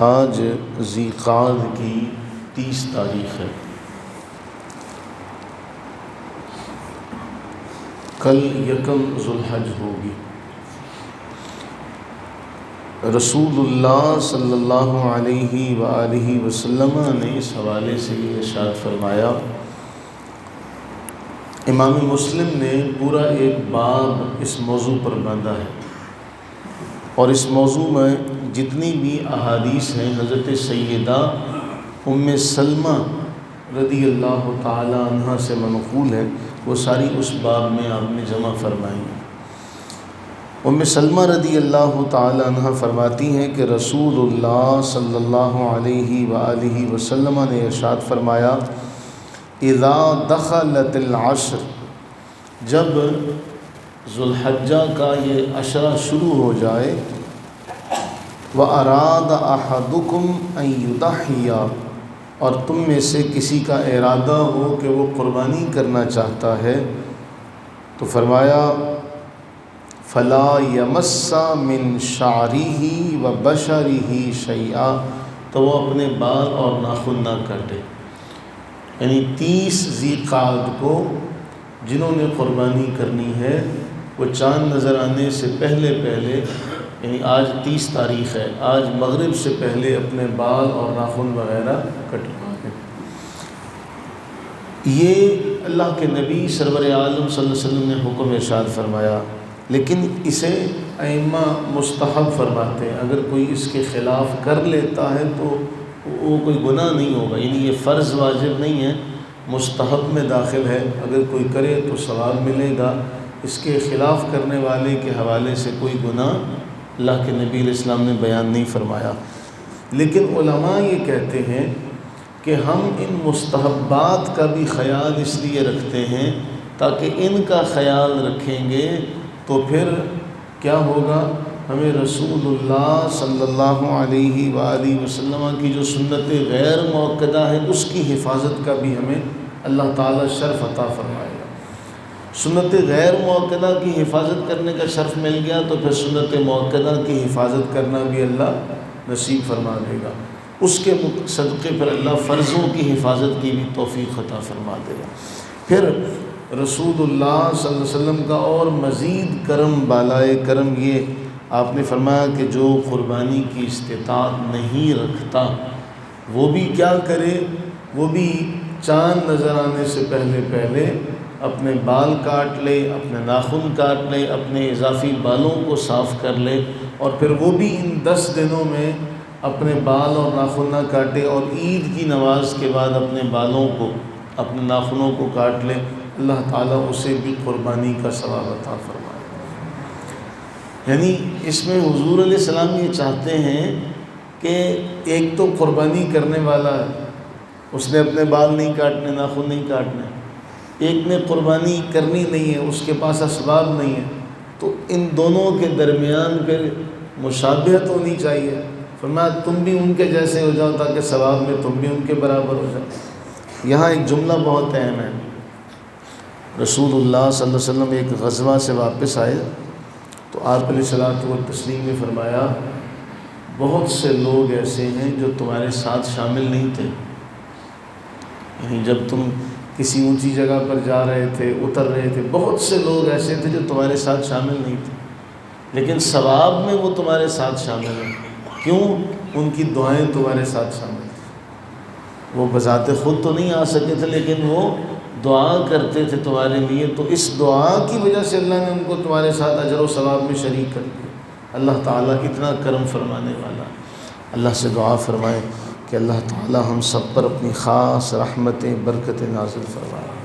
آج ذی قعد کی 30 تاریخ ہے۔ کل یکم ذوالحج ہوگی۔ رسول اللہ صلی اللہ علیہ وآلہ وسلم نے اس حوالے سے یہ ارشاد فرمایا، امام مسلم نے پورا ایک باب اس موضوع پر باندھا ہے، اور اس موضوع میں جتنی بھی احادیث ہیں حضرت سیدہ ام سلمہ رضی اللہ تعالی عنہ سے منقول ہے، وہ ساری اس باب میں آپ نے جمع فرمائی ہیں۔ ام سلمہ رضی اللہ تعالی عنہ فرماتی ہیں کہ رسول اللہ صلی اللہ علیہ وآلہ وسلم نے ارشاد فرمایا، اذا دخلت العشر، جب ذوالحجہ کا یہ عشرہ شروع ہو جائے، وَأَرَادَ أَحَدُكُمْ أَن يُضَحِّيَ، اور تم میں سے کسی کا ارادہ ہو کہ وہ قربانی کرنا چاہتا ہے، تو فرمایا فَلَا يَمَسَّ مِن شَعْرِهِ وَبَشَرِهِ شَيْئًا، تو وہ اپنے بال اور ناخن نہ کاٹے۔ یعنی 30 ذی قعد کو جنہوں نے قربانی کرنی ہے وہ چاند نظر آنے سے پہلے یعنی آج 30 تاریخ ہے، آج مغرب سے پہلے اپنے بال اور ناخن وغیرہ کٹوا دیں۔ یہ اللہ کے نبی سرور عالم صلی اللہ علیہ وسلم نے حکم ارشاد فرمایا، لیکن اسے ائمہ مستحب فرماتے ہیں۔ اگر کوئی اس کے خلاف کر لیتا ہے تو وہ کوئی گناہ نہیں ہوگا، یعنی یہ فرض واجب نہیں ہے، مستحب میں داخل ہے، اگر کوئی کرے تو ثواب ملے گا۔ اس کے خلاف کرنے والے کے حوالے سے کوئی گناہ اللہ کے نبی علیہ السلام نے بیان نہیں فرمایا۔ لیکن علماء یہ کہتے ہیں کہ ہم ان مستحبات کا بھی خیال اس لیے رکھتے ہیں تاکہ ان کا خیال رکھیں گے تو پھر کیا ہوگا، ہمیں رسول اللہ صلی اللہ علیہ وآلہ وسلم کی جو سنت غیر موقدہ ہے اس کی حفاظت کا بھی ہمیں اللہ تعالیٰ شرف عطا فرمائے گا۔ سنت غیر موقدہ کی حفاظت کرنے کا شرف مل گیا تو پھر سنت موقدہ کی حفاظت کرنا بھی اللہ نصیب فرما دے گا، اس کے صدقے پر اللہ فرضوں کی حفاظت کی بھی توفیق عطا فرما دے گا۔ پھر رسول اللہ صلی اللہ علیہ وسلم کا اور مزید کرم، بالائے کرم یہ آپ نے فرمایا کہ جو قربانی کی استطاعت نہیں رکھتا وہ بھی کیا کرے، وہ بھی چاند نظر آنے سے پہلے اپنے بال کاٹ لے، اپنے ناخن کاٹ لے، اپنے اضافی بالوں کو صاف کر لے، اور پھر وہ بھی ان 10 دنوں میں اپنے بال اور ناخن نہ کاٹے، اور عید کی نماز کے بعد اپنے بالوں کو، اپنے ناخنوں کو کاٹ لے، اللہ تعالیٰ اسے بھی قربانی کا ثواب عطا فرمائے۔ یعنی اس میں حضور علیہ السلام یہ چاہتے ہیں کہ ایک تو قربانی کرنے والا ہے، اس نے اپنے بال نہیں کاٹنے، ناخن نہیں کاٹنے، ایک نے قربانی کرنی نہیں ہے، اس کے پاس اسباب نہیں ہے، تو ان دونوں کے درمیان پھر مشابہت ہونی چاہیے۔ فرمایا تم بھی ان کے جیسے ہو جاؤ تاکہ ثواب میں تم بھی ان کے برابر ہو جاؤ۔ یہاں ایک جملہ بہت اہم ہے۔ رسول اللہ صلی اللہ علیہ وسلم ایک غزوہ سے واپس آئے تو آپ علیہ الصلوۃ والتسلیم نے فرمایا بہت سے لوگ ایسے ہیں جو تمہارے ساتھ شامل نہیں تھے، یعنی جب تم کسی اونچی جگہ پر جا رہے تھے، اتر رہے تھے، بہت سے لوگ ایسے تھے جو تمہارے ساتھ شامل نہیں تھے، لیکن ثواب میں وہ تمہارے ساتھ شامل ہیں۔ کیوں؟ ان کی دعائیں تمہارے ساتھ شامل تھیں۔ وہ بذات خود تو نہیں آ سکے تھے لیکن وہ دعا کرتے تھے تمہارے لیے، تو اس دعا کی وجہ سے اللہ نے ان کو تمہارے ساتھ اجر و ثواب میں شریک کر دیا۔ اللہ تعالیٰ اتنا کرم فرمانے والا، اللہ سے دعا فرمائے کہ اللہ تعالیٰ ہم سب پر اپنی خاص رحمتیں، برکتیں نازل فرمائے۔